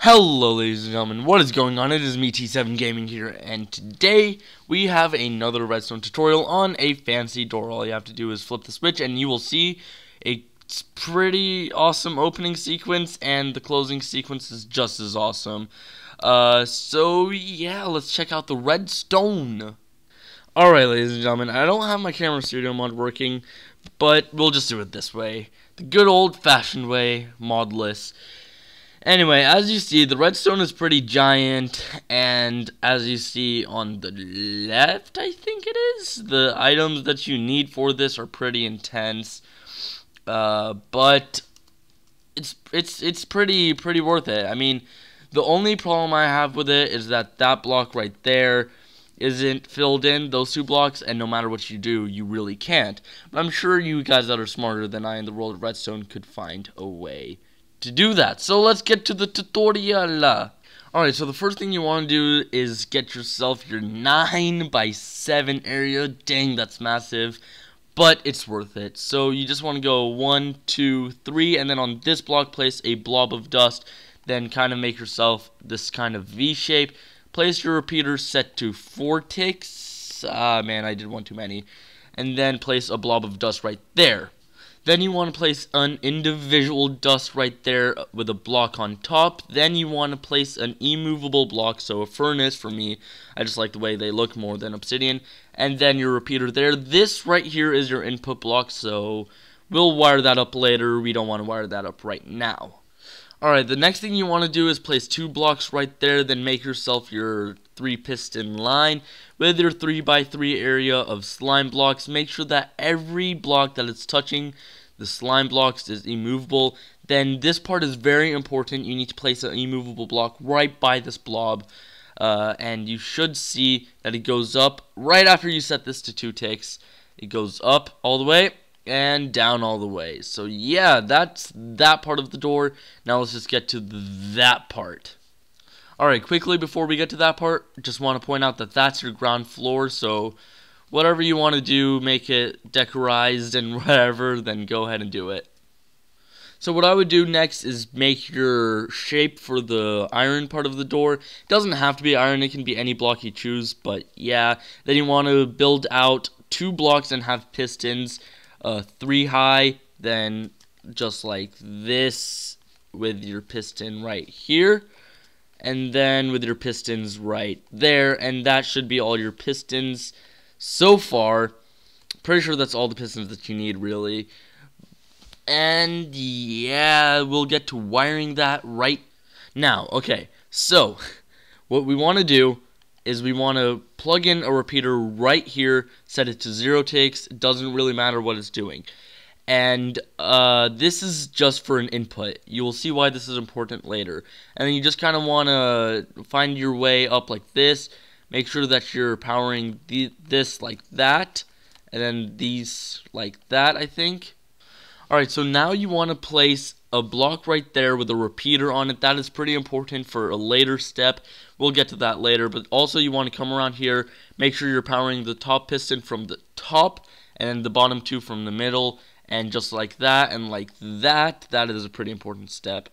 Hello ladies and gentlemen, what is going on? It is me T7 Gaming here, and today we have another redstone tutorial on a fancy door. All you have to do is flip the switch and you will see a pretty awesome opening sequence, and the closing sequence is just as awesome. So yeah, let's check out the redstone. Alright ladies and gentlemen, I don't have my camera studio mod working, but we'll just do it this way. The good old fashioned way, modless. Anyway, as you see, the redstone is pretty giant, and as you see on the left, I think it is, the items that you need for this are pretty intense, but it's pretty worth it. I mean, the only problem I have with it is that block right there isn't filled in, those two blocks, and no matter what you do, you really can't. But I'm sure you guys that are smarter than I in the world of redstone could find a way to do that. So let's get to the tutorial. Alright, so the first thing you want to do is get yourself your 9x7 area. Dang, that's massive, but it's worth it. So you just want to go 1, 2, 3, and then on this block place a blob of dust, then kind of make yourself this kind of V shape. Place your repeater set to 4 ticks. Man, I did one too many. And then place a blob of dust right there. Then you want to place an individual dust right there with a block on top. Then you want to place an immovable block, so a furnace for me. I just like the way they look more than obsidian. And then your repeater there. This right here is your input block, so we'll wire that up later. We don't want to wire that up right now. Alright, the next thing you want to do is place 2 blocks right there, then make yourself your 3-piston line with your 3x3 area of slime blocks. Make sure that every block that it's touching the slime blocks is immovable. Then this part is very important. You need to place an immovable block right by this blob, and you should see that it goes up right after you set this to 2 ticks. It goes up all the way and down all the way. So yeah, that's that part of the door. Now let's just get to that part. Alright, quickly before we get to that part, just want to point out that that's your ground floor, so whatever you want to do, make it decorized and whatever, then go ahead and do it. So what I would do next is make your shape for the iron part of the door. It doesn't have to be iron, it can be any block you choose, but yeah. Then you want to build out 2 blocks and have pistons, 3 high, then just like this with your piston right here, and then with your pistons right there, and that should be all your pistons so far. Pretty sure that's all the pistons that you need, really. And yeah, we'll get to wiring that right now. Okay, so what we want to do is we want to plug in a repeater right here, set it to 0 ticks. It doesn't really matter what it's doing. And this is just for an input. You will see why this is important later. And then you just kind of want to find your way up like this. Make sure that you're powering this like that, and then these like that, I think. Alright, so now you want to place a block right there with a repeater on it. That is pretty important for a later step. We'll get to that later, but also you want to come around here, make sure you're powering the top piston from the top, and then the bottom 2 from the middle, and just like that, and like that. That is a pretty important step.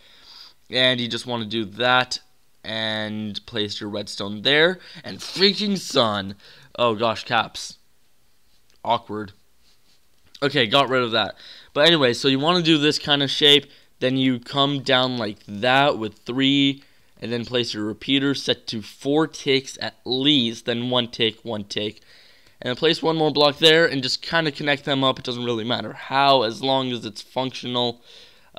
And you just want to do that, and place your redstone there, and freaking sun. Oh gosh, caps. Awkward. Okay, got rid of that. But anyway, so you want to do this kind of shape, then you come down like that with 3, and then place your repeater set to 4 ticks at least, then 1 tick, 1 tick. And then place 1 more block there, and just kind of connect them up. It doesn't really matter how, as long as it's functional.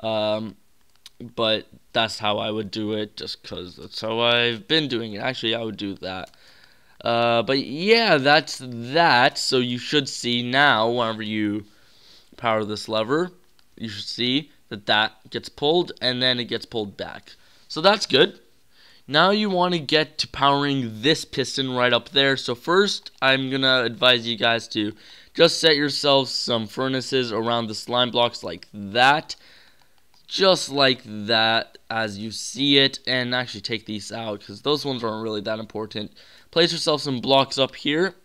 But that's how I would do it, just because that's how I've been doing it. Actually, I would do that. But yeah, that's that. So you should see now, whenever you power this lever, you should see that that gets pulled, and then it gets pulled back. So that's good. Now you want to get to powering this piston right up there. So first, I'm going to advise you guys to just set yourselves some furnaces around the slime blocks like that. Just like that, as you see it. And actually take these out, because those ones aren't really that important. Place yourself some blocks up here.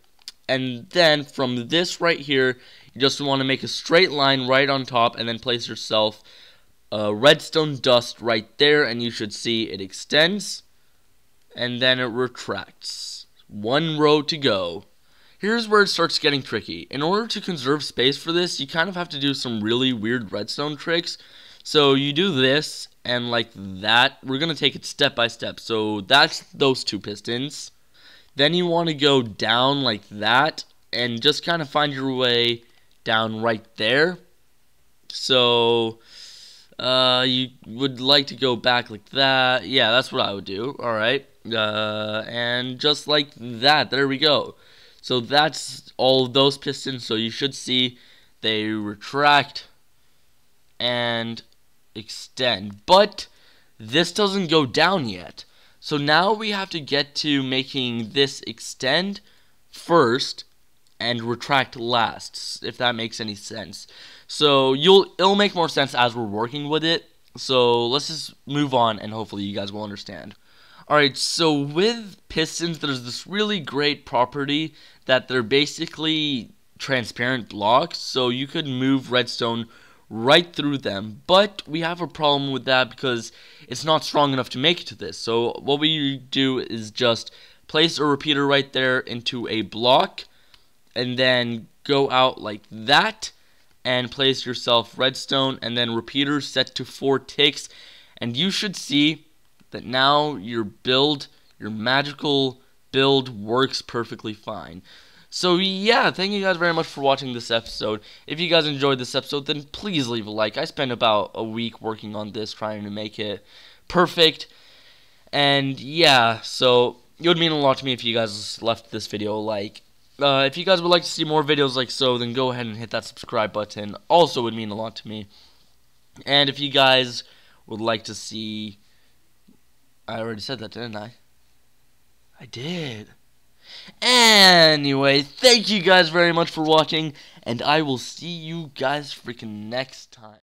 And then from this right here, you just want to make a straight line right on top, and then place yourself redstone dust right there, and you should see it extends, and then it retracts. One row to go. Here's where it starts getting tricky. In order to conserve space for this, you kind of have to do some really weird redstone tricks. So you do this, and like that, we're going to take it step by step. So that's those two pistons. Then you want to go down like that, and just kind of find your way down right there. So you would like to go back like that. Yeah, that's what I would do. Alright. And just like that. There we go. So that's all of those pistons. So you should see they retract and extend. But this doesn't go down yet. So now we have to get to making this extend first and retract last, if that makes any sense. So it'll make more sense as we're working with it. So let's just move on, and hopefully you guys will understand. Alright, so with pistons, there's this really great property that they're basically transparent blocks, so you could move redstone right through them. But we have a problem with that because it's not strong enough to make it to this. So what we do is just place a repeater right there into a block, and then go out like that, and place yourself redstone, and then repeaters set to 4 ticks, and you should see that now your magical build works perfectly fine. So yeah, thank you guys very much for watching this episode. If you guys enjoyed this episode, then please leave a like. I spent about a week working on this, trying to make it perfect. And yeah, so it would mean a lot to me if you guys left this video a like. If you guys would like to see more videos like so, then go ahead and hit that subscribe button. Also would mean a lot to me. And if you guys would like to see... I already said that, didn't I? I did. Anyway, thank you guys very much for watching, and I will see you guys freaking next time.